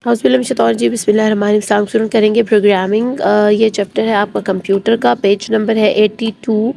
जी बिस्मिल्लाहिर्रहमानिर्रहीम। शुरू करेंगे प्रोग्रामिंग। ये चैप्टर है आपका कंप्यूटर का, पेज नंबर है 82।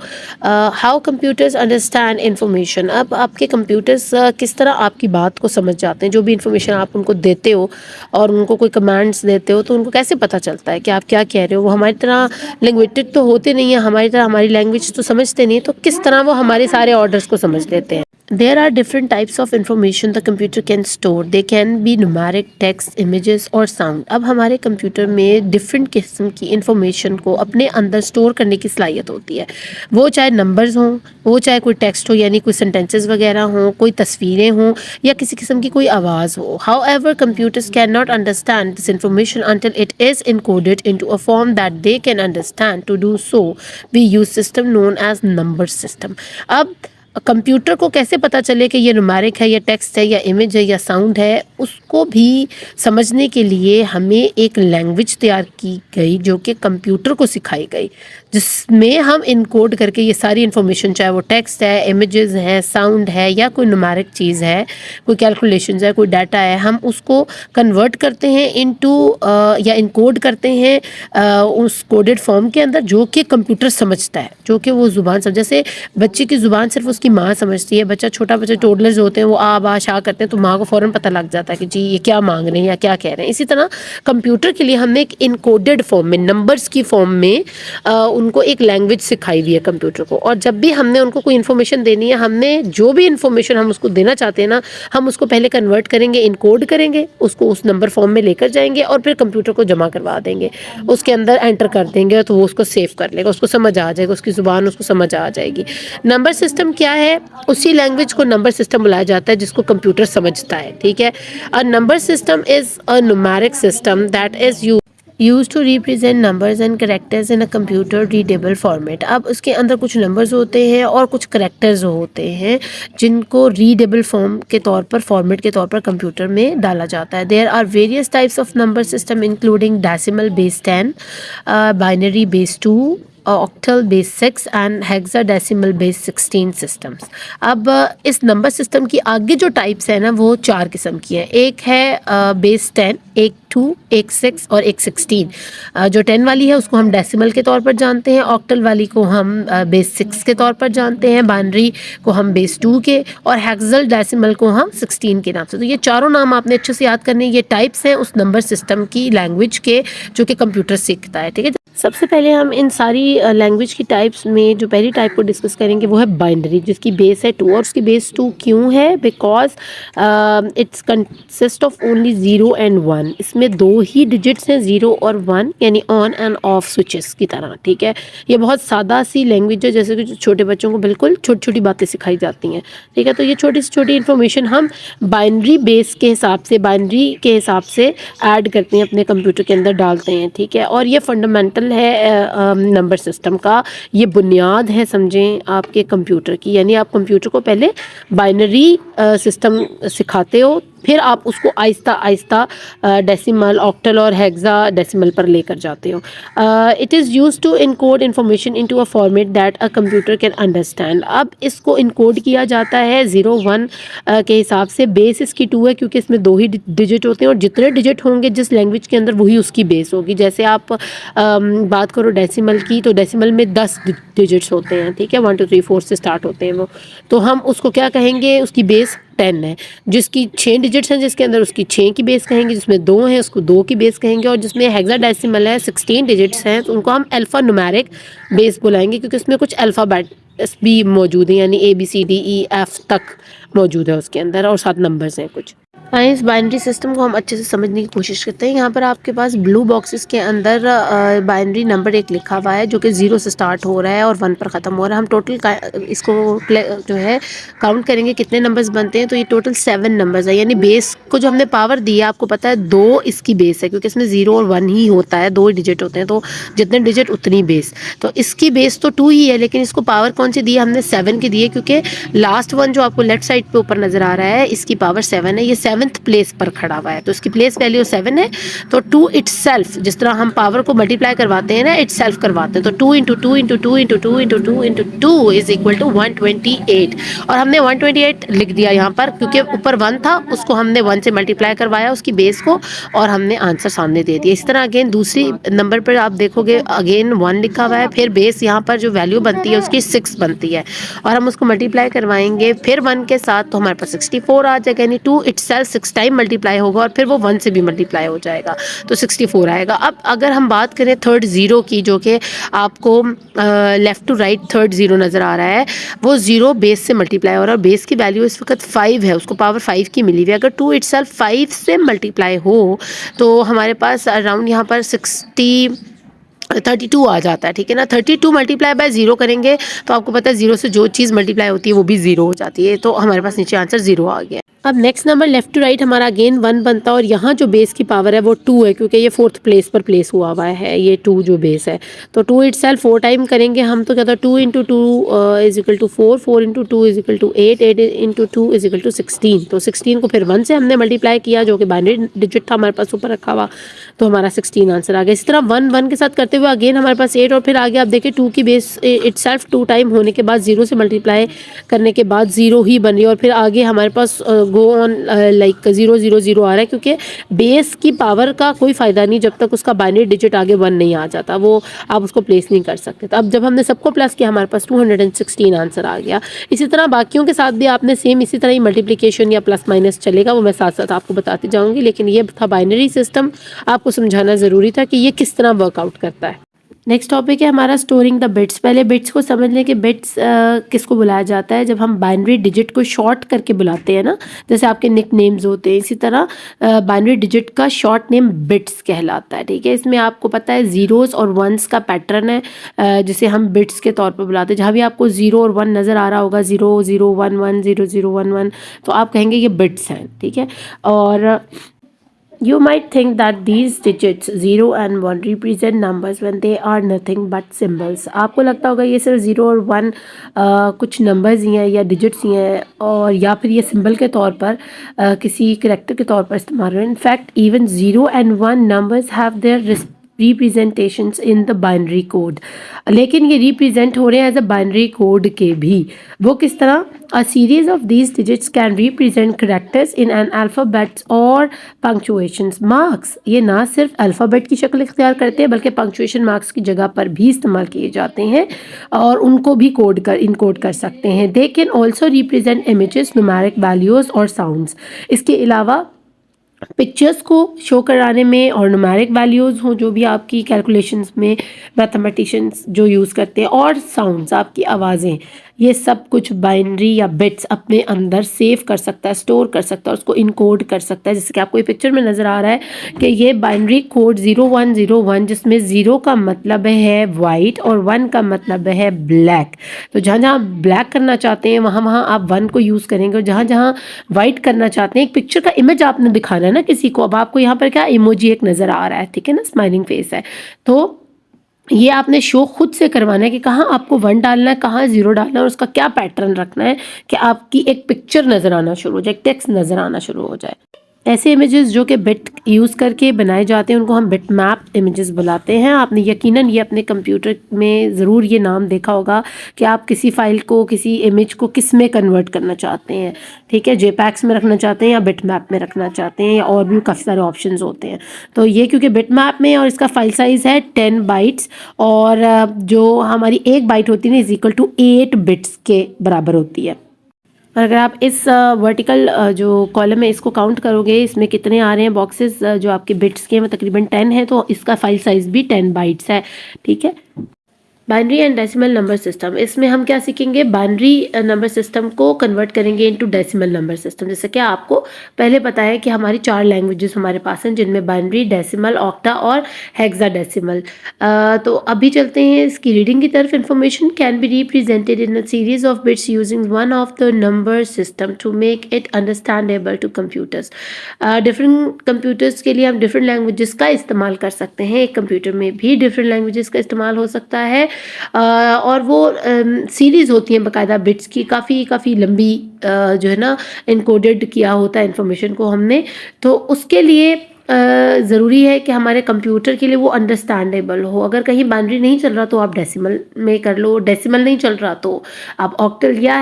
How computers understand information. अब आपके कंप्यूटर्स किस तरह आपकी बात को समझ जाते हैं, जो भी इंफॉर्मेशन आप उनको देते हो और उनको कोई कमांड्स देते हो तो उनको कैसे पता चलता है कि आप क्या कह रहे हो। वो हमारी तरह लिंग्विस्टिक तो होते नहीं है, हमारी तरह हमारी लैंग्वेज तो समझते नहीं, तो किस तरह वो हमारे सारे ऑर्डर्स को समझ लेते हैं। There are different types of information the computer can store. They can be numeric, text, images और sound. अब हमारे कंप्यूटर में डिफरेंट किस्म की इंफॉर्मेशन को अपने अंदर स्टोर करने की सलाहियत होती है। वो चाहे नंबर्स हों, वो चाहे कोई टेक्स्ट हो यानी कोई सेंटेंसेस वगैरह हों, कोई तस्वीरें हों या किसी किस्म की कोई आवाज़ हो। However, computers cannot understand this information until it is encoded into a form that they can understand. To do so, we use system known as number system. अब कंप्यूटर को कैसे पता चले कि ये न्यूमेरिक है या टेक्स्ट है या इमेज है या साउंड है, उसको भी समझने के लिए हमें एक लैंग्वेज तैयार की गई जो कि कंप्यूटर को सिखाई गई, जिसमें हम इनकोड करके ये सारी इन्फॉर्मेशन, चाहे वो टेक्स्ट है, इमेजेस है, साउंड है या कोई न्यूमेरिक चीज़ है, कोई कैलकुलेशंस है, कोई डाटा है, हम उसको कन्वर्ट करते हैं इनटू या इनकोड करते हैं उस कोडेड फॉर्म के अंदर, जो कि कंप्यूटर समझता है, जो कि वो ज़ुबान समझ। जैसे बच्चे की ज़ुबान सिर्फ उसकी माँ समझती है। बच्चा, छोटा बच्चा, टोडलर्स होते हैं, वो आ बा शा करते हैं तो माँ को फ़ौरन पता लग जाता है कि जी ये क्या मांग रहे हैं या क्या कह रहे हैं। इसी तरह कंप्यूटर के लिए हमने एक इनकोडेड फॉर्म में, नंबर्स की फॉर्म में उनको एक लैंग्वेज सिखाई हुई है कंप्यूटर को। और जब भी हमने उनको कोई इन्फॉर्मेशन देनी है, हमने जो भी इन्फॉर्मेशन हम उसको देना चाहते हैं ना, हम उसको पहले कन्वर्ट करेंगे, इनकोड करेंगे, उसको उस नंबर फॉर्म में लेकर जाएंगे और फिर कंप्यूटर को जमा करवा देंगे, उसके अंदर एंटर कर देंगे तो वो उसको सेव कर लेगा, उसको समझ आ जाएगा, उसकी ज़ुबान उसको समझ आ जाएगी। नंबर सिस्टम क्या है? उसी लैंग्वेज को नंबर सिस्टम बुलाया जाता है जिसको कंप्यूटर समझता है। ठीक है। A number system is a numeric system that is use to represent numbers and characters in a computer readable format. अब उसके अंदर कुछ नंबर्स होते हैं और कुछ करेक्टर्स होते हैं जिनको रीडेबल फॉर्म के तौर पर, फॉर्मेट के तौर पर कंप्यूटर में डाला जाता है। There are various types of number system including decimal base 10, binary base 2, octal base 6 and hexadecimal base 16 systems. अब इस नंबर सिस्टम की आगे जो टाइप्स है ना, वो 4 किस्म की है। एक है बेस 10, एक 2, एक 6 और एक 16। जो 10 वाली है उसको हम डेसिमल के तौर पर जानते हैं, ऑक्टल वाली को हम बेस 6 के तौर पर जानते हैं, बाइनरी को हम बेस 2 के, और हेक्साडेसिमल को हम 16 के नाम से। तो ये चारों नाम आपने अच्छे से याद करने। ये टाइप्स हैं उस नंबर सिस्टम की लैंग्वेज के, जो कि कंप्यूटर सीखता है। ठीक है। सबसे पहले हम इन सारी लैंग्वेज की टाइप्स में जो पहली टाइप को डिस्कस करेंगे वो है बाइनरी, जिसकी बेस है 2। और उसकी बेस 2 क्यों है? Because it's consist of only 0 and 1। इसमें 2 ही डिजिट्स हैं, 0 और 1, यानी ऑन एंड ऑफ स्विचेस की तरह। ठीक है। ये बहुत सादा सी लैंग्वेज है, जैसे कि छोटे बच्चों को बिल्कुल छोटी छोटी बातें सिखाई जाती हैं। ठीक है। तो ये छोटी से छोटी इन्फॉर्मेशन हम बाइनरी बेस के हिसाब से, बाइनरी के हिसाब से ऐड करते हैं, अपने कंप्यूटर के अंदर डालते हैं। ठीक है। और ये फंडामेंटल है नंबर सिस्टम का, ये बुनियाद है समझें आपके कंप्यूटर की। यानी आप कंप्यूटर को पहले बाइनरी सिस्टम सिखाते हो, फिर आप उसको आहिस्ता आहिस्ता डेसिमल, ऑक्टल और हेक्सा डेसिमल पर लेकर जाते हो। It is use to encode information into a format that a computer can understand. अब इसको इनकोड किया जाता है 0 1 के हिसाब से। बेस इसकी 2 है क्योंकि इसमें 2 ही डिजिट होते हैं, और जितने डिजिट होंगे जिस लैंग्वेज के अंदर वही उसकी बेस होगी। जैसे आप बात करो डेसिमल की, तो डेसिमल में 10 डिजिट्स होते हैं। ठीक है। 1 2 3 4 से स्टार्ट होते हैं वो, तो हम उसको क्या कहेंगे? उसकी बेस 10 है। जिसकी 6 डिजिट्स हैं जिसके अंदर, उसकी 6 की बेस कहेंगे। जिसमें 2 हैं उसको 2 की बेस कहेंगे। और जिसमें हेक्साडेसिमल है, 16 डिजिट्स हैं, तो उनको हम अल्फ़ा न्यूमेरिक बेस बुलाएंगे, क्योंकि उसमें कुछ अल्फ़ाबेट भी मौजूद हैं, यानी ABCDEF तक मौजूद है उसके अंदर, और 7 नंबर्स हैं कुछ। इस बाइनरी सिस्टम को हम अच्छे से समझने की कोशिश करते हैं। यहाँ पर आपके पास ब्लू बॉक्सेस के अंदर बाइनरी नंबर एक लिखा हुआ है, जो कि 0 से स्टार्ट हो रहा है और 1 पर ख़त्म हो रहा है। हम टोटल इसको जो है काउंट करेंगे कितने नंबर्स बनते हैं, तो ये टोटल 7 नंबर्स है। यानी बेस को जो हमने पावर दी है, आपको पता है 2 इसकी बेस है, क्योंकि इसमें 0 और 1 ही होता है, 2 डिजिट होते हैं, तो जितने डिजिट उतनी बेस। तो इसकी बेस तो 2 ही है, लेकिन इसको पावर कौन सी दी है? हमने 7 की दी है, क्योंकि लास्ट वन जो आपको लेफ्ट साइड पे ऊपर नज़र आ रहा है, इसकी पावर 7 है। ये 7th प्लेस पर खड़ा हुआ है, तो इसकी प्लेस वैल्यू 7 है। तो 2 इटसेल्फ, जिस तरह हम पावर को मल्टीप्लाई करवाते हैं ना, इटसेल्फ करवाते हैं, तो 2 into two into two into two into two into two is equal to 128। और हमने 128 लिख दिया यहाँ पर क्योंकि ऊपर 1 था, उसको हमने 1 से मल्टीप्लाई करवाया उसकी बेस को, और हमने आंसर सामने दे दिया। इस तरह अगेन दूसरी नंबर पर आप देखोगे अगेन 1 लिखा हुआ है, फिर बेस यहाँ पर जो वैल्यू बनती है उसकी 6 बनती है, और हम उसको मल्टीप्लाई करवाएंगे फिर 1 के साथ, तो हमारे पास 64 आ जाएगा, यानी 2 इटसेल्फ 6 टाइम मल्टीप्लाई होगा और फिर वो 1 से भी मल्टीप्लाई हो जाएगा, तो 64 आएगा। अब अगर हम बात करें थर्ड ज़ीरो की, जो कि आपको left to right third zero नज़र आ रहा है, वो ज़ीरो बेस से मल्टीप्लाई हो रहा है, और बेस की वैल्यू इस वक्त 5 है, उसको पावर 5 की मिली हुई है। अगर 2 इटसेल्फ 5 से मल्टीप्लाई हो तो हमारे पास अराउंड यहाँ पर 32 आ जाता है, ठीक है ना। 32 मल्टीप्लाई बाय 0 करेंगे तो आपको पता है 0 से जो चीज़ मल्टीप्लाई होती है वो भी 0 हो जाती है, तो हमारे पास नीचे आंसर 0 आ गया। अब next number left to right हमारा अगेन 1 बनता है, और यहाँ जो बेस की पावर है वो 2 है, क्योंकि ये 4th प्लेस पर प्लेस हुआ हुआ है, ये 2 जो बेस है, तो 2 इटसेल्फ 4 टाइम करेंगे हम, तो क्या था 2 into two is equal to 4, 4 into two is equal to 8, 8 into two is equal to 16, तो 16 को फिर 1 से हमने मल्टीप्लाई किया, जो कि बाइनरी डिजिट था हमारे पास ऊपर रखा हुआ, तो हमारा 16 आंसर आ गया। इस तरह 1 1 के साथ करते हुए अगेन हमारे पास 8, और फिर आगे आप देखिए 2 की बेस इटसेल्फ 2 टाइम होने के बाद 0 से मल्टीप्लाई करने के बाद 0 ही बन रही है, और फिर आगे हमारे पास गो ऑन लाइक 0 0 0 आ रहा है, क्योंकि बेस की पावर का कोई फ़ायदा नहीं जब तक उसका बाइनरी डिजिट आगे 1 नहीं आ जाता, वो आप उसको प्लेस नहीं कर सकते। तो अब जब हमने सबको प्लस किया हमारे पास 216 आंसर आ गया। इसी तरह बाकियों के साथ भी आपने सेम इसी तरह ही मल्टीप्लिकेशन या प्लस माइनस चलेगा, वो मैं साथ साथ आपको बताती जाऊँगी, लेकिन ये था बाइनरी सिस्टम, आपको समझाना ज़रूरी था कि ये किस तरह वर्कआउट करता है। नेक्स्ट टॉपिक है हमारा स्टोरिंग द बिट्स। पहले बिट्स को समझ लें कि बिट्स किसको बुलाया जाता है, जब हम बाइनरी डिजिट को शॉर्ट करके बुलाते हैं ना, जैसे आपके निक नेम्स होते हैं, इसी तरह बाइनरी डिजिट का शॉर्ट नेम बिट्स कहलाता है, ठीक है। इसमें आपको पता है ज़ीरोज़ और वंस का पैटर्न है, जिसे हम बिट्स के तौर पर बुलाते हैं। जहाँ भी आपको 0 और 1 नज़र आ रहा होगा, 0 0 1 1 0 0 1 1, तो आप कहेंगे ये बिट्स हैं, ठीक है। और you might think that these digits 0 and 1 represent numbers when they are nothing but symbols। आपको लगता होगा ये सिर्फ 0 और 1 कुछ नंबर्स ही हैं या डिजिट्स ही हैं, और या फिर ये सिंबल के तौर पर किसी करेक्टर के तौर पर इस्तेमाल हो रहे हैं। In fact even 0 and 1 numbers have their representations in the binary code, लेकिन ये रिप्रेजेंट हो रहे हैं एज अ बाइनरी कोड के भी। वो किस तरह? अ series of these digits can represent characters in an alphabets और पंक्चुएशन मार्क्स। ये ना सिर्फ अल्फ़ाबेट की शक्ल इख्तियार करते हैं बल्कि पंक्चुएशन मार्क्स की जगह पर भी इस्तेमाल किए जाते हैं, और उनको भी इनकोड कर सकते हैं। They can also represent images, numeric values और साउंड्स। इसके अलावा पिक्चर्स को शो कराने में और न्यूमेरिक वैल्यूज़ हो जो भी आपकी कैलकुलेशंस में मैथमेटिशियंस जो यूज़ करते हैं, और साउंड्स आपकी आवाज़ें, ये सब कुछ बाइनरी या बिट्स अपने अंदर सेव कर सकता है, स्टोर कर सकता है, उसको इनकोड कर सकता है। जैसे कि आपको ये पिक्चर में नज़र आ रहा है कि ये बाइनरी कोड 0101, जिसमें 0 का मतलब है वाइट और 1 का मतलब है ब्लैक। तो जहाँ जहाँ ब्लैक करना चाहते हैं वहाँ वहाँ आप 1 को यूज़ करेंगे, और जहाँ जहाँ वाइट करना चाहते हैं, एक पिक्चर का इमेज आपने दिखाना है ना किसी को। अब आपको यहाँ पर क्या इमोजी एक नज़र आ रहा है, ठीक है ना, स्माइलिंग फेस है, तो ये आपने शो खुद से करवाना है कि कहाँ आपको 1 डालना है, कहाँ 0 डालना है, और उसका क्या पैटर्न रखना है कि आपकी एक पिक्चर नज़र आना शुरू हो जाए, एक टेक्स्ट नज़र आना शुरू हो जाए। ऐसे इमेजेस जो कि बिट यूज़ करके बनाए जाते हैं उनको हम बिट मैप इमेजेस बुलाते हैं। आपने यकीनन ये अपने कंप्यूटर में ज़रूर ये नाम देखा होगा कि आप किसी फ़ाइल को, किसी इमेज को किस में कन्वर्ट करना चाहते हैं, ठीक है, जेपैक्स में रखना चाहते हैं या बिट मैप में रखना चाहते हैं, या और भी काफ़ी सारे ऑप्शंस होते हैं। तो ये क्योंकि बिट मैप में, और इसका फाइल साइज़ है 10 बाइट्स, और जो हमारी 1 बाइट होती है ना इज इक्वल टू 8 बिट्स के बराबर होती है। और अगर आप इस वर्टिकल जो कॉलम है इसको काउंट करोगे, इसमें कितने आ रहे हैं बॉक्सेस जो आपके बिट्स के हैं, वो तकरीबन 10 है, तो इसका फाइल साइज़ भी 10 बाइट्स है, ठीक है। Binary and decimal number system, इसमें हम क्या सीखेंगे, बाइनरी नंबर सिस्टम को कन्वर्ट करेंगे इनटू डेसिमल नंबर सिस्टम। जैसे कि आपको पहले पता है कि हमारी 4 लैंग्वेजेस हमारे पास हैं, जिनमें बाइनरी, डेसिमल, ऑक्टा और हेक्साडेसिमल। तो अभी चलते हैं इसकी रीडिंग की तरफ। Information can be represented in a series of bits using one of the number system to make it understandable to computers. Different computers के लिए हम डिफरेंट लैंग्वेजेस का इस्तेमाल कर सकते हैं। एक कंप्यूटर में भी डिफरेंट लैंग्वेजेस का इस्तेमाल हो सकता है, और वो सीरीज़ होती हैं बाकायदा बिट्स की, काफ़ी लंबी जो है ना इनकोडेड किया होता है इन्फॉर्मेशन को हमने। तो उसके लिए ज़रूरी है कि हमारे कंप्यूटर के लिए वो अंडरस्टैंडेबल हो। अगर कहीं बाइनरी नहीं चल रहा तो आप डेसिमल में कर लो, डेसिमल नहीं चल रहा तो आप ऑक्टल या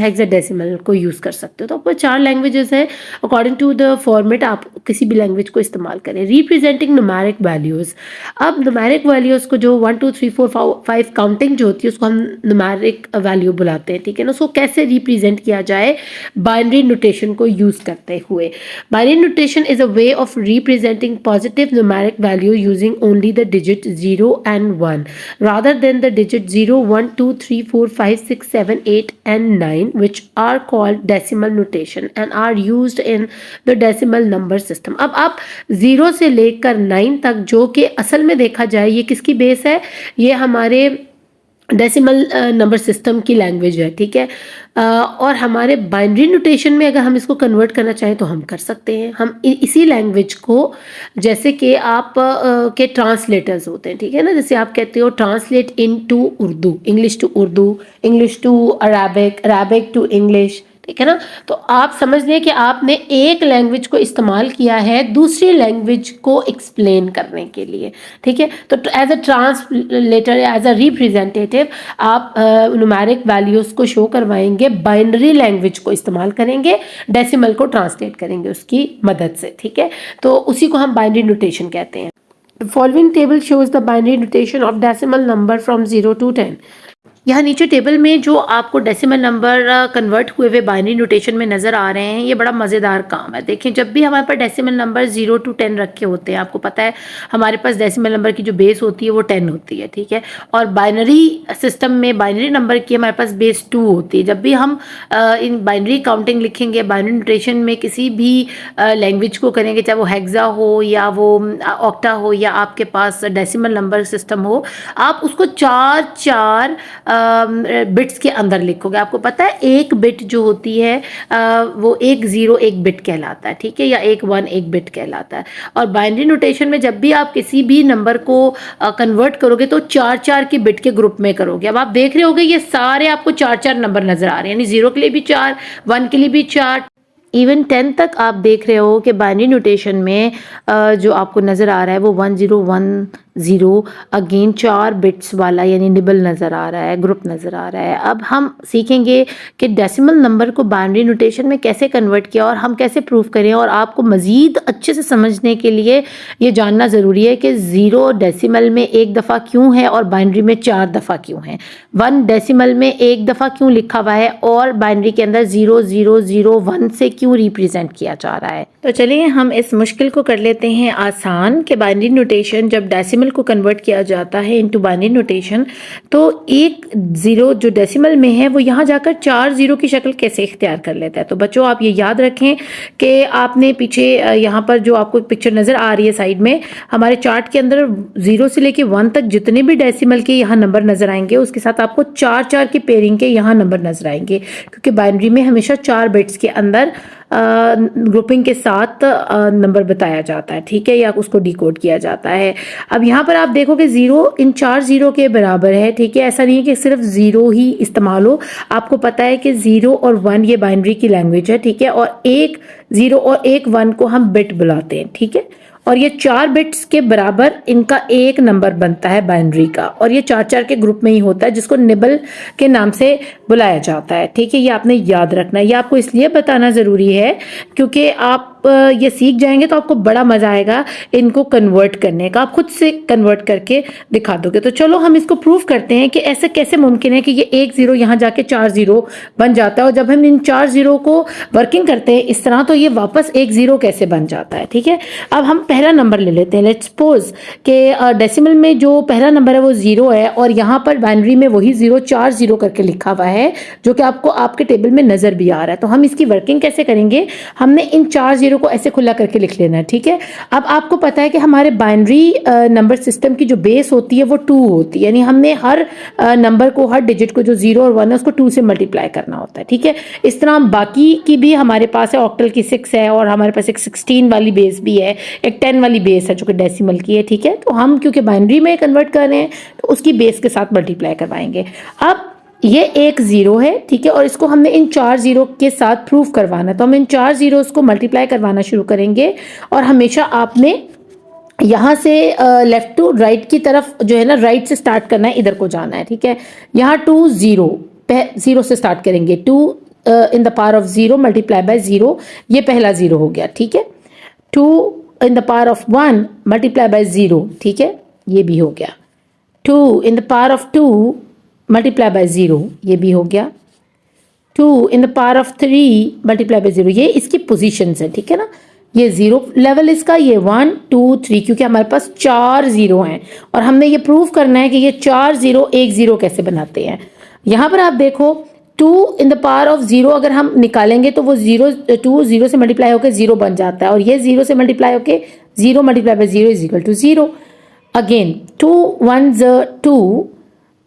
हेक्साडेसिमल को यूज़ कर सकते हो। तो आपको 4 लैंग्वेजेस हैं, अकॉर्डिंग टू द फॉर्मेट आप किसी भी लैंग्वेज को इस्तेमाल करें। रिप्रेजेंटिंग न्यूमेरिक वैल्यूज़, अब न्यूमेरिक वैल्यूज़ को जो 1 2 3 4 5 काउंटिंग जो होती है उसको हम न्यूमेरिक वैल्यू बुलाते हैं, ठीक है ना। उसको कैसे रिप्रेजेंट किया जाए, बाइनरी नोटेशन को यूज़ करते हुए। Binary notation is a way of representing positive numeric value using only the digit 0 and 1 rather than the digit 0 1 2 3 4 5 6 7 8 and 9, which are called decimal notation and are used in the decimal number system। अब आप 0 से लेकर 9 तक, जो कि असल में देखा जाए ये किसकी बेस है, ये हमारे डेसिमल नंबर सिस्टम की लैंग्वेज है, ठीक है। और हमारे बाइनरी नोटेशन में अगर हम इसको कन्वर्ट करना चाहें तो हम कर सकते हैं। हम इसी लैंग्वेज को, जैसे कि आप के ट्रांसलेटर्स होते हैं, ठीक है ना, जैसे आप कहते हो translate into Urdu, English to Urdu, English to Arabic, Arabic to English, ठीक है ना। तो आप समझ लें कि आपने एक लैंग्वेज को इस्तेमाल किया है दूसरी लैंग्वेज को एक्सप्लेन करने के लिए, ठीक है। तो as a translator, as a representative आप न्यूमेरिक वैल्यूज़ को शो करवाएंगे, बाइनरी लैंग्वेज को इस्तेमाल करेंगे, डेसिमल को ट्रांसलेट करेंगे उसकी मदद से, ठीक है। तो उसी को हम बाइनरी नोटेशन कहते हैं। Following table shows the binary notation of decimal number from 0 to 10। यहाँ नीचे टेबल में जो आपको डेसिमल नंबर कन्वर्ट हुए हुए बाइनरी नोटेशन में नज़र आ रहे हैं, ये बड़ा मज़ेदार काम है। देखें, जब भी हमारे पास डेसिमल नंबर 0 to 10 रखे होते हैं, आपको पता है हमारे पास डेसिमल नंबर की जो बेस होती है वो 10 होती है, ठीक है। और बाइनरी सिस्टम में बाइनरी नंबर की हमारे पास बेस 2 होती है। जब भी हम इन बाइनरी काउंटिंग लिखेंगे, बाइनरी नोटेशन में किसी भी लैंग्वेज को करेंगे, चाहे वो हेक्सा हो या वो ऑक्टा हो या आपके पास डेसिमल नंबर सिस्टम हो, आप उसको 4 बिट्स के अंदर लिखोगे। आपको पता है एक बिट जो होती है वो 1 0 1 बिट कहलाता है, ठीक है, या 1 1 1 बिट कहलाता है। और बाइनरी नोटेशन में जब भी आप किसी भी नंबर को कन्वर्ट करोगे तो 4 की बिट के ग्रुप में करोगे। अब आप देख रहे होगे ये सारे आपको 4 नंबर नजर आ रहे हैं, यानी 0 के लिए भी 4, 1 के लिए भी 4, इवन 10 तक आप देख रहे हो कि बाइनरी नोटेशन में जो आपको नज़र आ रहा है वो 1 0 1 0 अगेन 4 बिट्स वाला यानी निबल नज़र आ रहा है, ग्रुप नज़र आ रहा है। अब हम सीखेंगे कि डेसिमल नंबर को बाइनरी नोटेशन में कैसे कन्वर्ट किया और हम कैसे प्रूफ करें। और आपको मज़ीद अच्छे से समझने के लिए ये जानना ज़रूरी है कि 0 डेसिमल में एक दफ़ा क्यों है और बाइनरी में 4 दफ़ा क्यों है, 1 डेसिमल में एक दफ़ा क्यों लिखा हुआ है और बाइनरी के अंदर 0 0 0 1 से क्यों रिप्रेजेंट किया जा रहा है। तो चलिए हम इस मुश्किल को कर लेते हैं आसान कि बाइनरी नोटेशन जब डेसिमल को कन्वर्ट किया जाता है इनटू बाइनरी नोटेशन तो एक 0 जो डेसिमल में है वो यहाँ जाकर 4 0 की शक्ल कैसे इख्तियार कर लेता है। तो बच्चों आप ये याद रखें कि आपने पीछे यहाँ पर जो आपको पिक्चर नज़र आ रही है साइड में, हमारे चार्ट के अंदर 0 से लेके 1 तक जितने भी डेसिमल के यहाँ नंबर नज़र आएंगे उसके साथ आपको 4 की पेयरिंग के यहाँ नंबर नज़र आएंगे, क्योंकि बाइनरी में हमेशा 4 बिट्स के अंदर ग्रुपिंग के साथ नंबर बताया जाता है, ठीक है, या उसको डिकोड किया जाता है। अब यहाँ पर आप देखोगे 0 इन 4 0 के बराबर है, ठीक है। ऐसा नहीं है कि सिर्फ 0 ही इस्तेमाल हो, आपको पता है कि 0 और 1 ये बाइनरी की लैंग्वेज है, ठीक है, और एक 0 और एक 1 को हम बिट बुलाते हैं, ठीक है। और ये 4 बिट्स के बराबर इनका एक नंबर बनता है बाइनरी का, और ये 4 के ग्रुप में ही होता है जिसको निबल के नाम से बुलाया जाता है, ठीक है। ये आपने याद रखना है, ये आपको इसलिए बताना ज़रूरी है क्योंकि आप ये सीख जाएंगे तो आपको बड़ा मज़ा आएगा इनको कन्वर्ट करने का, आप खुद से कन्वर्ट करके दिखा दोगे। तो चलो हम इसको प्रूव करते हैं कि ऐसे कैसे मुमकिन है कि ये 1 0 यहाँ जाके 4 0 बन जाता है, और जब हम इन 4 0 को वर्किंग करते हैं इस तरह तो ये वापस 1 0 कैसे बन जाता है, ठीक है। अब हम पहला नंबर ले लेते हैं। लेट्स सपोज कि डेसिमल में जो पहला नंबर है वो 0 है और यहाँ पर बाइनरी में वही 0 4 0 करके लिखा हुआ है जो कि आपको आपके टेबल में नज़र भी आ रहा है। तो हम इसकी वर्किंग कैसे करेंगे, हमने इन 4 0 को ऐसे खुला करके लिख लेना है, ठीक है। अब आपको पता है कि हमारे बाइनरी नंबर सिस्टम की जो बेस होती है वो 2 होती है, यानी हमने हर नंबर को, हर डिजिट को जो 0 और 1 है उसको 2 से मल्टीप्लाई करना होता है, ठीक है। इस तरह हम बाकी की भी हमारे पास है, ऑक्टल की 6 है और हमारे पास एक 16 वाली बेस भी है, एक 10 वाली बेस है जो कि डेसिमल की है, ठीक है। तो हम क्योंकि बाइनरी में कन्वर्ट कर रहे हैं तो उसकी बेस के साथ मल्टीप्लाई करवाएंगे। अब ये एक 0 है, ठीक है, और इसको हमने इन 4 0 के साथ प्रूव करवाना है, तो हम इन 4 0s को मल्टीप्लाई करवाना शुरू करेंगे। और हमेशा आपने यहाँ से लेफ्ट टू राइट की तरफ जो है ना, राइट से स्टार्ट करना है, इधर को जाना है, ठीक है। यहाँ 2 0 0 से स्टार्ट करेंगे, 2 in the power of 0 multiply by 0, ये पहला 0 हो गया, ठीक है। 2 in the power of 1 multiply by 0, ठीक है, ये भी हो गया। 2 in the power of 2 multiply by 0, ये भी हो गया। 2 in the power of 3 multiply by 0, ये इसकी पोजीशंस है, ठीक है ना। ये 0 लेवल इसका, ये 1 2 3, क्योंकि हमारे पास 4 0 हैं और हमने ये प्रूव करना है कि ये 4 0 1 0 कैसे बनाते हैं। यहाँ पर आप देखो 2 इन द पावर ऑफ 0 अगर हम निकालेंगे तो वो 2 0 से मल्टीप्लाई होकर 0 बन जाता है, और ये 0 से मल्टीप्लाई होकर 0 multiply by 0 is equal to 0। Again 2 1 2,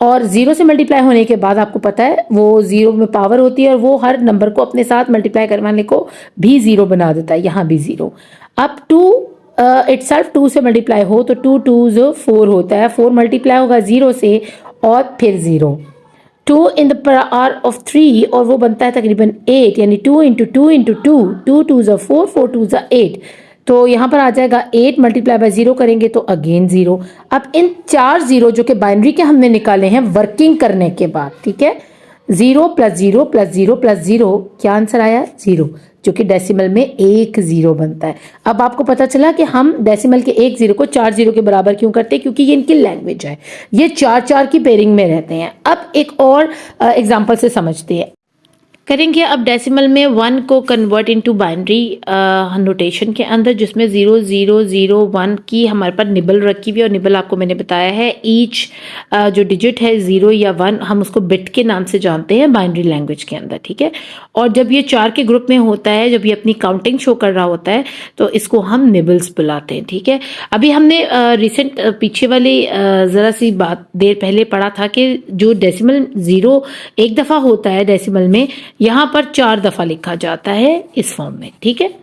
और 0 से मल्टीप्लाई होने के बाद आपको पता है वो 0 में पावर होती है और वो हर नंबर को अपने साथ मल्टीप्लाई करवाने को भी 0 बना देता है, यहाँ भी 0। अब 2 इटसेल्फ 2 से मल्टीप्लाई हो तो 2 2 4 होता है, 4 मल्टीप्लाई होगा 0 से और फिर 0। 2 इन द पावर ऑफ 3 और वो बनता है तकरीबन 8, यानी 2 इंटू 2 इंटू 2, 2 2 4, 4 2 8, तो यहाँ पर आ जाएगा 8 मल्टीप्लाई बाय 0 करेंगे तो अगेन 0। अब इन 4 0 जो कि बाइनरी के हमने निकाले हैं वर्किंग करने के बाद, ठीक है, 0 प्लस 0 प्लस 0 प्लस 0, क्या आंसर आया 0, जो कि डेसिमल में 1 0 बनता है। अब आपको पता चला कि हम डेसिमल के 1 0 को 4 0 के बराबर क्यों करते हैं, क्योंकि ये इनकी लैंग्वेज है, ये 4 4 की पेयरिंग में रहते हैं। अब एक और एग्जाम्पल से समझते हैं करेंगे। अब डेसिमल में 1 को कन्वर्ट इनटू बाइनरी नोटेशन के अंदर, जिसमें 0 0 0 1 की हमारे पास निबल रखी हुई है, और निबल आपको मैंने बताया है ईच जो डिजिट है 0 या 1 हम उसको बिट के नाम से जानते हैं बाइनरी लैंग्वेज के अंदर, ठीक है। और जब ये 4 के ग्रुप में होता है, जब ये अपनी काउंटिंग शो कर रहा होता है तो इसको हम निबल्स बुलाते हैं, ठीक है। अभी हमने रिसेंट पीछे वाली ज़रा सी बात देर पहले पढ़ा था कि जो डेसिमल 0 एक दफ़ा होता है डेसिमल में, यहाँ पर 4 दफ़ा लिखा जाता है इस फॉर्म में, ठीक है।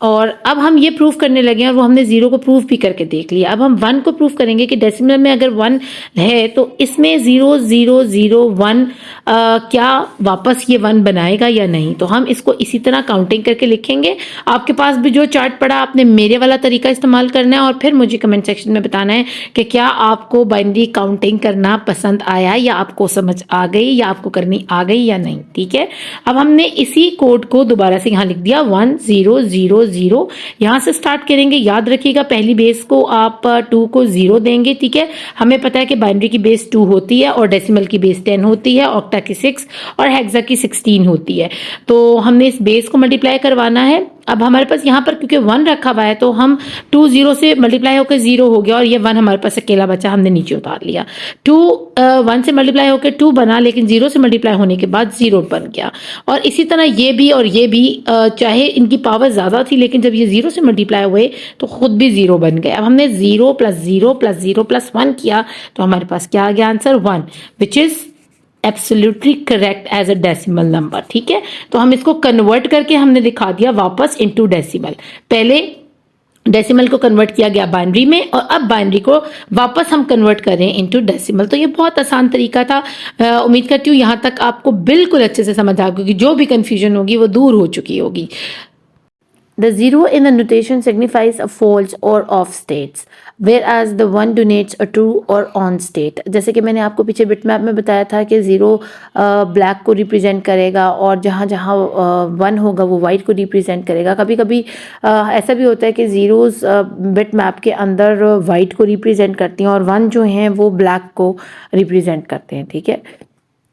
और अब हम ये प्रूफ करने लगे और वो हमने 0 को प्रूफ भी करके देख लिया। अब हम 1 को प्रूफ करेंगे कि डेसिमल में अगर 1 है तो इसमें 0 0 0 1 क्या वापस ये 1 बनाएगा या नहीं, तो हम इसको इसी तरह काउंटिंग करके लिखेंगे। आपके पास भी जो चार्ट पड़ा आपने मेरे वाला तरीका इस्तेमाल करना है और फिर मुझे कमेंट सेक्शन में बताना है कि क्या आपको बाइनरी काउंटिंग करना पसंद आया, या आपको समझ आ गई, या आपको करनी आ गई या नहीं, ठीक है। अब हमने इसी कोड को दोबारा से यहाँ लिख दिया 1 0 0 0, यहाँ से स्टार्ट करेंगे। याद रखिएगा पहली बेस को आप 2 को 0 देंगे, ठीक है। हमें पता है कि बाइनरी की बेस 2 होती है और डेसिमल की बेस 10 होती है, ऑक्टा की 6 और हेक्सा की 16 होती है। तो हमने इस बेस को मल्टीप्लाई करवाना है। अब हमारे पास यहाँ पर क्योंकि 1 रखा हुआ है तो हम 2 0 से मल्टीप्लाई होकर 0 हो गया और ये 1 हमारे पास अकेला बचा, हमने नीचे उतार लिया। 2 1 से मल्टीप्लाई होकर 2 बना, लेकिन 0 से मल्टीप्लाई होने के बाद 0 बन गया। और इसी तरह ये भी और ये भी, चाहे इनकी पावर ज़्यादा थी लेकिन जब ये 0 से मल्टीप्लाई हुए तो खुद भी 0 बन गए। अब हमने 0 प्लस 0 प्लस 0 प्लस 1 किया तो हमारे पास क्या आ गया answer 1, which is absolutely correct as a decimal number, ठीक है। तो हम इसको कन्वर्ट करके हमने दिखा दिया वापस इनटू डेसिमल। पहले डेसिमल को कन्वर्ट किया गया बाइनरी में और अब बाइनरी को वापस हम कन्वर्ट करें इनटू डेसिमल। तो ये बहुत आसान तरीका था। उम्मीद करती हूँ यहाँ तक आपको बिल्कुल अच्छे से समझ आ गई, जो भी कंफ्यूजन होगी वो दूर हो चुकी होगी। The 0 in the notation signifies a false or off states, whereas the 1 denotes a true or on state. जैसे कि मैंने आपको पीछे बिटमैप में बताया था कि 0 ब्लैक को रिप्रेजेंट करेगा और जहाँ जहाँ 1 होगा वो वाइट को रिप्रेजेंट करेगा। कभी कभी ऐसा भी होता है कि ज़ीरोज़ बिटमैप के अंदर वाइट को रिप्रेजेंट करती हैं और 1 जो हैं वो ब्लैक को रिप्रेजेंट करते हैं, ठीक है।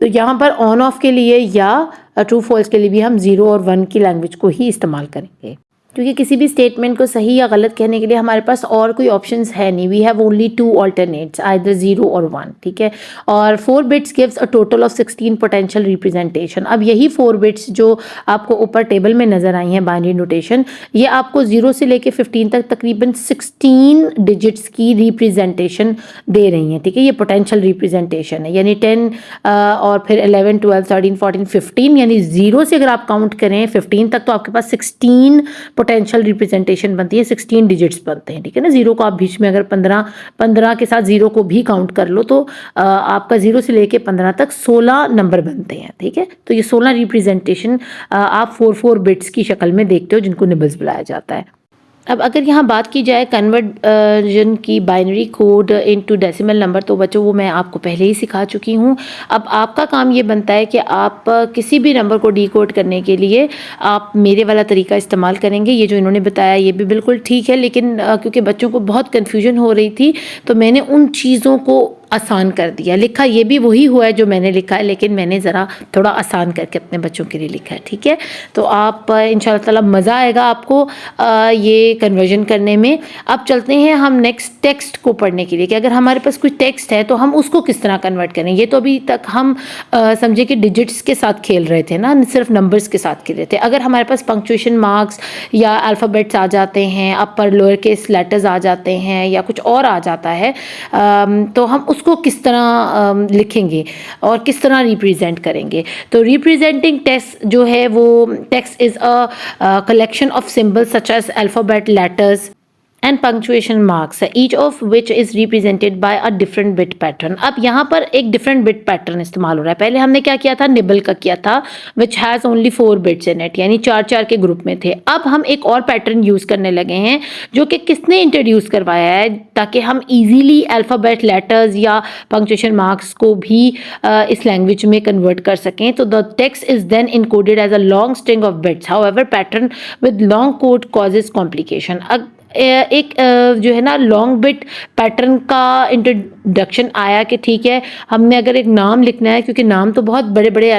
तो यहाँ पर ऑन ऑफ के लिए या ट्रू फॉल्स के लिए भी हम 0 और 1 की लैंग्वेज को ही इस्तेमाल करेंगे। क्योंकि किसी भी स्टेटमेंट को सही या गलत कहने के लिए हमारे पास और कोई ऑप्शंस है नहीं, we have only two alternates, either 0 और 1, ठीक है। और 4 bits gives a total of 16 potential representation. अब यही 4 बिट्स जो आपको ऊपर टेबल में नजर आई हैं बाइनरी नोटेशन, ये आपको 0 से लेके 15 तक तकरीबन 16 डिजिट्स की रिप्रेजेंटेशन दे रही हैं, ठीक है। ये पोटेंशियल रिप्रेजेंटेशन है, यानी 10 और फिर 11, 12, 13, 14, 15, यानी 0 से अगर आप काउंट करें 15 तक तो आपके पास 16 पोटेंशियल रिप्रेजेंटेशन बनती है, 16 डिजिट्स बनते हैं, ठीक है ना। 0 को आप बीच में अगर 15 के साथ 0 को भी काउंट कर लो तो आपका 0 से लेके 15 तक 16 नंबर बनते हैं, ठीक है। तो ये 16 रिप्रेजेंटेशन आप 4 बिट्स की शक्ल में देखते हो, जिनको निबल्स बुलाया जाता है। अब अगर यहाँ बात की जाए कन्वर्जन की binary code into decimal number, तो बच्चों वो मैं आपको पहले ही सिखा चुकी हूँ। अब आपका काम ये बनता है कि आप किसी भी नंबर को डिकोड करने के लिए आप मेरे वाला तरीका इस्तेमाल करेंगे। ये जो इन्होंने बताया ये भी बिल्कुल ठीक है, लेकिन क्योंकि बच्चों को बहुत कन्फ्यूजन हो रही थी तो मैंने उन चीज़ों को आसान कर दिया। लिखा ये भी वही हुआ है जो मैंने लिखा है, लेकिन मैंने ज़रा थोड़ा आसान करके अपने बच्चों के लिए लिखा है, ठीक है। तो आप इंशाल्लाह ताला मज़ा आएगा आपको ये कन्वर्जन करने में। अब चलते हैं हम नेक्स्ट टेक्स्ट को पढ़ने के लिए कि अगर हमारे पास कोई टेक्स्ट है तो हम उसको किस तरह कन्वर्ट करें। ये तो अभी तक हम समझे कि डिजिट्स के साथ खेल रहे थे ना, सिर्फ नंबर्स के साथ खेल रहे थे। अगर हमारे पास पंक्चुएशन मार्क्स या अल्फ़ाबेट्स आ जाते हैं, अपर लोअर केस लेटर्स आ जाते हैं या कुछ और आ जाता है, तो हम उसको किस तरह लिखेंगे और किस तरह रिप्रेजेंट करेंगे। तो रिप्रेजेंटिंग टेक्स्ट जो है वो text is a collection of symbols such as alphabet, letters and punctuation marks, each of which is represented by a different bit pattern. अब यहाँ पर एक डिफरेंट बिट पैटर्न इस्तेमाल हो रहा है। पहले हमने क्या किया था, निबल का किया था, which has only 4 bits in it, यानी 4 के ग्रुप में थे। अब हम एक और पैटर्न यूज़ करने लगे हैं जो कि किसने इंट्रोड्यूस करवाया है, ताकि हम ईजीली अल्फ़ाबेट, लेटर्स या पंक्चुएशन मार्क्स को भी इस लैंग्वेज में कन्वर्ट कर सकें। तो the text is then encoded as a long string of bits, however pattern with long code causes complication. एक जो है ना लॉन्ग बिट पैटर्न का इंट्रोडक्शन आया कि ठीक है, हमने अगर एक नाम लिखना है, क्योंकि नाम तो बहुत बड़े बड़े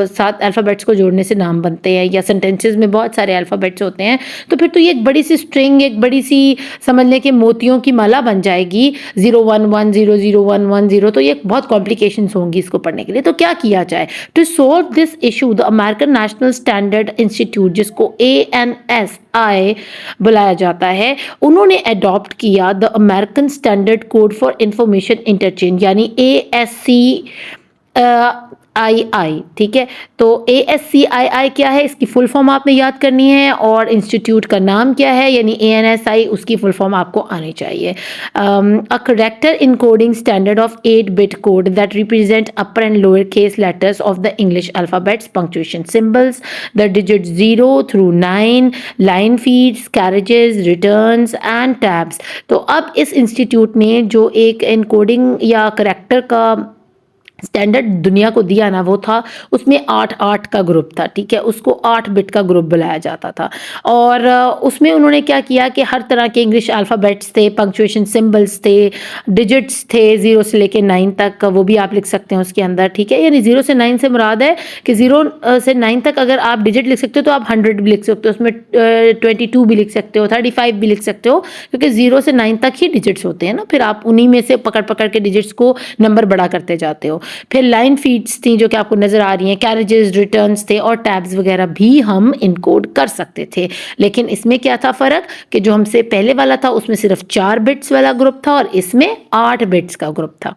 सात अल्फ़ाबेट्स को जोड़ने से नाम बनते हैं, या सेंटेंसेस में बहुत सारे अल्फ़ाबेट्स होते हैं, तो फिर तो ये एक बड़ी सी स्ट्रिंग, एक बड़ी सी समझ लें कि मोतियों की माला बन जाएगी, 011000110। तो ये बहुत कॉम्प्लिकेशंस होंगी इसको पढ़ने के लिए। तो क्या किया जाए to solve this issue, the American National Standard Institute, जिसको ANSI बुलाया जाता है, उन्होंने अडॉप्ट किया the American standard code for information interchange, यानी ASCII, ठीक है। तो ASCII क्या है, इसकी फुल फॉर्म आपने याद करनी है, और इंस्टीट्यूट का नाम क्या है, यानी ANSI, उसकी फुल फॉर्म आपको आनी चाहिए। A character encoding standard of 8 bit code that represent upper and lower case letters of the English alphabets, punctuation symbols, the digit 0 through 9, line feeds, carriages, returns and tabs. तो अब इस institute ने जो एक encoding या character का standard दुनिया को दिया ना, वो था उसमें 8 का ग्रुप था, ठीक है। उसको 8 बिट का ग्रुप बुलाया जाता था, और उसमें उन्होंने क्या किया कि हर तरह के इंग्लिश अल्फ़ाबेट्स थे, पंक्चुएशन सिंबल्स थे, डिजिट्स थे 0 से लेके 9 तक, वो भी आप लिख सकते हैं उसके अंदर, ठीक है। यानी 0 से 9 से मुराद है कि 0 से 9 तक अगर आप डिजिट लिख सकते हो तो आप 100 भी लिख सकते हो, उसमें 22 भी लिख सकते हो, 35 भी लिख सकते हो, क्योंकि 0 से 9 तक ही डिजिट्स होते हैं ना, फिर आप उन्हीं में से पकड़ पकड़ के डिजिट्स को नंबर बड़ा करते जाते हो। फिर लाइन फीड्स थी जो कि आपको नजर आ रही हैं, कैरेजेस, रिटर्न्स थे, और टैब्स वगैरह भी हम इनकोड कर सकते थे। लेकिन इसमें क्या था फ़र्क कि जो हमसे पहले वाला था उसमें सिर्फ 4 बिट्स वाला ग्रुप था और इसमें 8 बिट्स का ग्रुप था।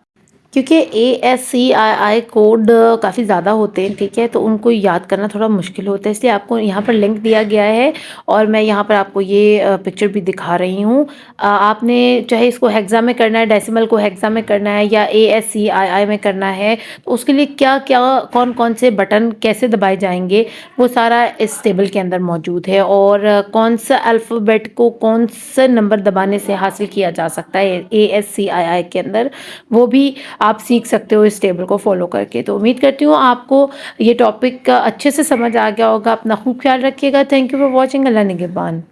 क्योंकि ASCII कोड काफ़ी ज़्यादा होते हैं, ठीक है, तो उनको याद करना थोड़ा मुश्किल होता है, इसलिए आपको यहाँ पर लिंक दिया गया है और मैं यहाँ पर आपको ये पिक्चर भी दिखा रही हूँ। आपने चाहे इसको हेक्सा में करना है, डेसिमल को हेक्सा में करना है, या ASCII में करना है, तो उसके लिए क्या क्या कौन कौन से बटन कैसे दबाए जाएंगे वो सारा इस टेबल के अंदर मौजूद है, और कौन सा अल्फ़ाबेट को कौन सा नंबर दबाने से हासिल किया जा सकता है ASCII के अंदर, वो भी आप सीख सकते हो इस टेबल को फॉलो करके। तो उम्मीद करती हूँ आपको ये टॉपिक अच्छे से समझ आ गया होगा। अपना खूब ख्याल रखिएगा। Thank you for watching. Allah निगहबान।